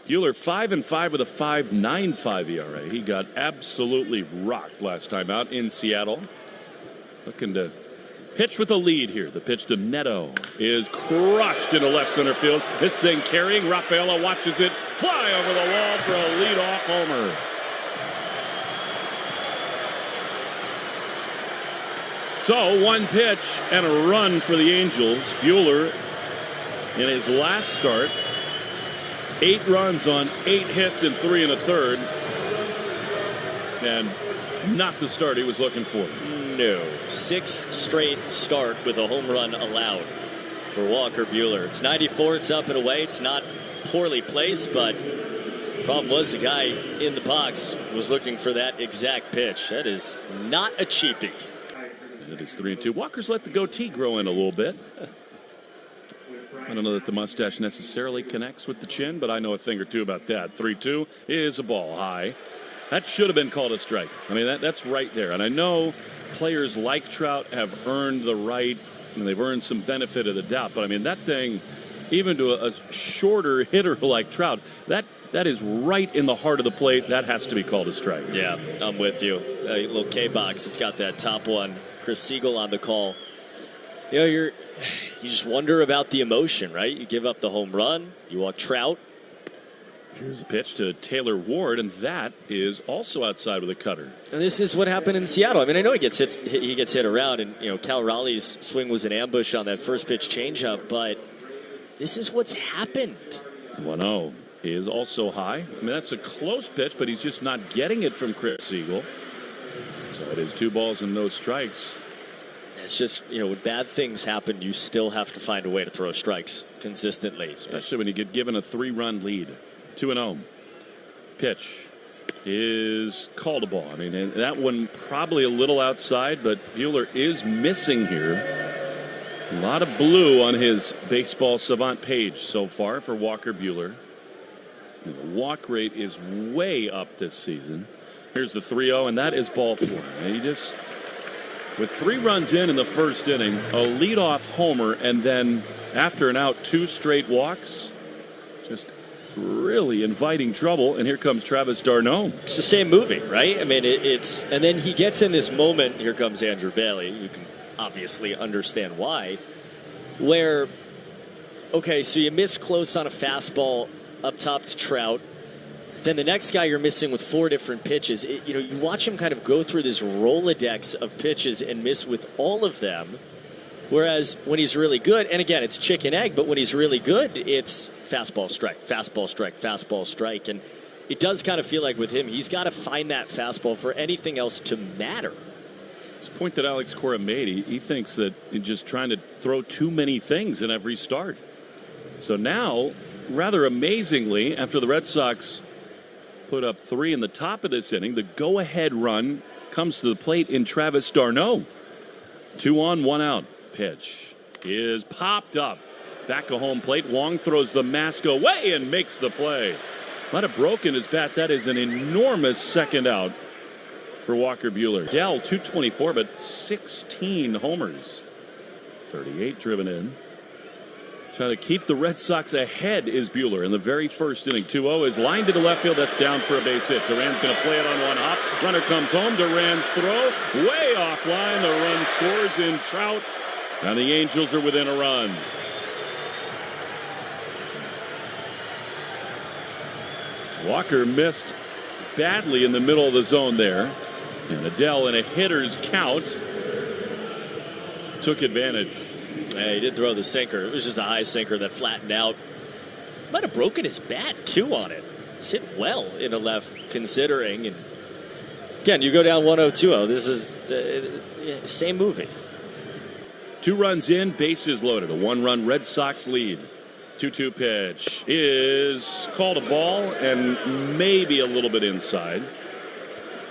Buehler 5-5 with a 5.95 ERA. He got absolutely rocked last time out in Seattle. Looking to pitch with a lead here. The pitch to Neto is crushed into left center field. This thing carrying. Rafaela watches it fly over the wall for a leadoff homer. So one pitch and a run for the Angels. Buehler in his last start, 8 runs on 8 hits in 3 1/3, and not the start he was looking for. No. 6 straight start with a home run allowed for Walker Buehler. It's 94. It's up and away. It's not poorly placed, but the problem was the guy in the box was looking for that exact pitch. That is not a cheapie. It is 3-2. Walker's let the goatee grow in a little bit. I don't know that the mustache necessarily connects with the chin, but I know a thing or two about that. 3-2 is a ball high. That should have been called a strike. I mean, that's right there. And I know players like Trout have earned the right, and they've earned some benefit of the doubt. But, I mean, that thing, even to a shorter hitter like Trout, that is right in the heart of the plate. That has to be called a strike. Yeah, I'm with you. A little K-box. It's got that top one. Chris Siegel on the call. You know, you just wonder about the emotion, right? You give up the home run. You walk Trout. Here's a pitch to Taylor Ward, and that is also outside with a cutter. And this is what happened in Seattle. I mean, I know he gets hit around, and you know Cal Raleigh's swing was an ambush on that first pitch changeup, but this is what's happened. 1-0 is also high. I mean, that's a close pitch, but he's just not getting it from Chris Siegel. So it is 2 balls and no strikes. It's just, you know, when bad things happen, you still have to find a way to throw strikes consistently. Especially when you get given a 3-run lead. 2-0. Pitch is called a ball. I mean, that one probably a little outside, but Buehler is missing here. A lot of blue on his baseball savant page so far for Walker Buehler. And the walk rate is way up this season. Here's the 3-0, and that is ball 4. And he just, with 3 runs in the first inning, a leadoff homer, and then after an out, 2 straight walks, just really inviting trouble. And here comes Travis d'Arnaud. It's the same movie, right? I mean, it's and then he gets in this moment. Here comes Andrew Bailey. You can obviously understand why. Where, okay, so you miss close on a fastball up top to Trout. Then the next guy you're missing with 4 different pitches. You know, you watch him kind of go through this Rolodex of pitches and miss with all of them. Whereas when he's really good, and again, it's chicken egg, but when he's really good, it's fastball strike, fastball strike, fastball strike. And it does kind of feel like with him, he's got to find that fastball for anything else to matter. It's a point that Alex Cora made. He thinks that he's just trying to throw too many things in every start. So now, rather amazingly, after the Red Sox put up 3 in the top of this inning, the go-ahead run comes to the plate in Travis d'Arnaud. 2 on, 1 out. Pitch is popped up. Back of home plate. Wong throws the mask away and makes the play. Might have broken his bat. That is an enormous second out for Walker Buehler. Dell, 224, but 16 homers. 38 driven in. Trying to keep the Red Sox ahead is Buehler in the very first inning. 2-0 is lined into left field. That's down for a base hit. Duran's going to play it on one hop. Runner comes home. Duran's throw way offline. The run scores in Trout. And the Angels are within a run. Walker missed badly in the middle of the zone there. And Adele in a hitter's count took advantage. Yeah, he did throw the sinker. It was just a high sinker that flattened out. Might have broken his bat, too, on it. It's hit well in a left, considering. And again, you go down 1-0, 2-0. This is same movie. 2 runs in, bases loaded. A 1-run Red Sox lead. 2-2 pitch is called a ball and maybe a little bit inside.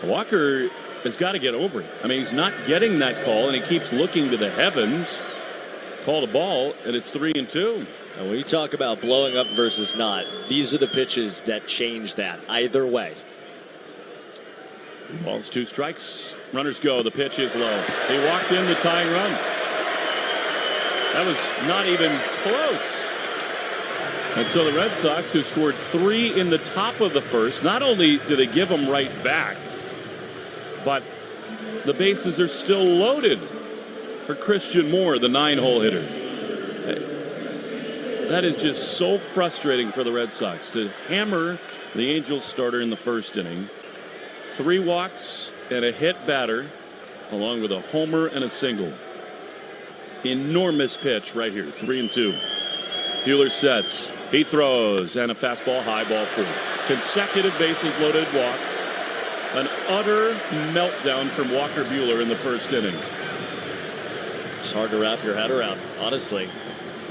Walker has got to get over it. I mean, he's not getting that call, and he keeps looking to the heavens. Called a ball, and it's 3-2. And when you talk about blowing up versus not, these are the pitches that change that either way. 3 balls, 2 strikes. Runners go. The pitch is low. He walked in the tying run. That was not even close. And so the Red Sox, who scored 3 in the top of the first, not only do they give them right back, but the bases are still loaded for Christian Moore, the 9-hole hitter. That is just so frustrating for the Red Sox to hammer the Angels starter in the first inning. 3 walks and a hit batter, along with a homer and a single. Enormous pitch right here, 3-2. Buehler sets. He throws, and a fastball, high ball 4. Consecutive bases loaded walks. An utter meltdown from Walker Buehler in the first inning. It's hard to wrap your head around, honestly.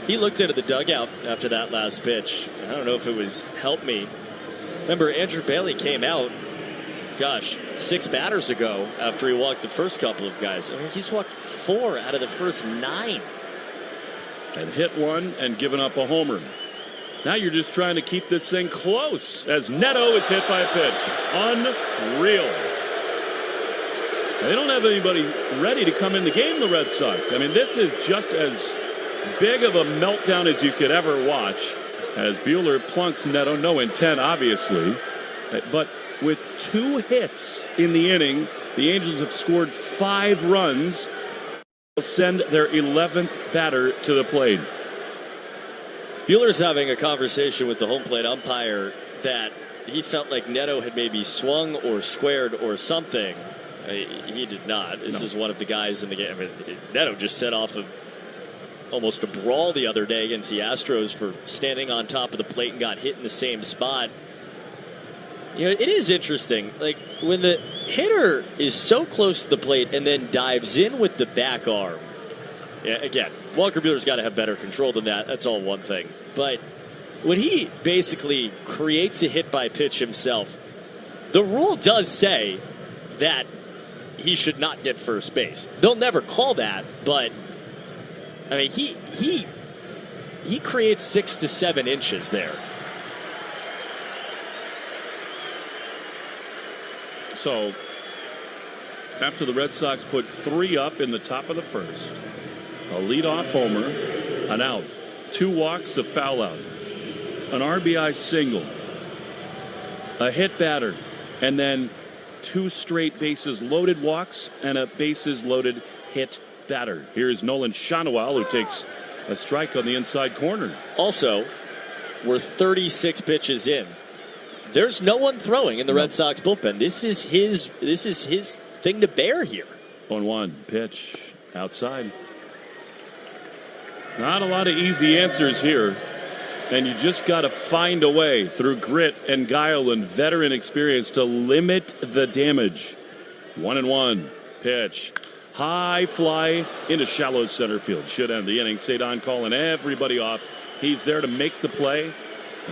He looked into the dugout after that last pitch. I don't know if it was help me. Remember, Andrew Bailey came out, 6 batters ago after he walked the first couple of guys. I mean, he's walked 4 out of the first 9. And hit 1 and given up a homer. Now you're just trying to keep this thing close as Neto is hit by a pitch. Unreal. They don't have anybody ready to come in the game, the Red Sox. I mean, this is just as big of a meltdown as you could ever watch as Buehler plunks Neto. No intent, obviously. But with 2 hits in the inning, the Angels have scored 5 runs. They'll send their 11th batter to the plate. Buehler's having a conversation with the home plate umpire that he felt like Neto had maybe swung or squared or something. He did not. This is one of the guys in the game. I mean, Neto just set off almost a brawl the other day against the Astros for standing on top of the plate and got hit in the same spot. You know, it is interesting. Like, when the hitter is so close to the plate and then dives in with the back arm. Yeah, again, Walker Buehler's got to have better control than that. That's all one thing. But when he basically creates a hit by pitch himself, the rule does say that he should not get first base. They'll never call that, but I mean, he creates 6 to 7 inches there. So, after the Red Sox put 3 up in the top of the first, a leadoff homer, an out, 2 walks, a foul out, an RBI single, a hit batter, and then 2 straight bases loaded walks and a bases loaded hit batter. Here's Nolan Schanuel, who takes a strike on the inside corner. Also, we're 36 pitches in. There's no one throwing in the Red Sox bullpen. This is his thing to bear here. 1-1 pitch outside. Not a lot of easy answers here. And you just got to find a way through grit and guile and veteran experience to limit the damage. 1-1 pitch. High fly into shallow center field. Should end the inning. Cedon calling everybody off. He's there to make the play.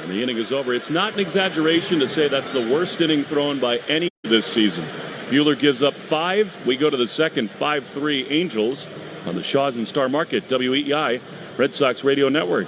And the inning is over. It's not an exaggeration to say that's the worst inning thrown by any this season. Buehler gives up 5. We go to the second, 5-3 Angels on the Shaw's and Star Market, WEEI, Red Sox Radio Network.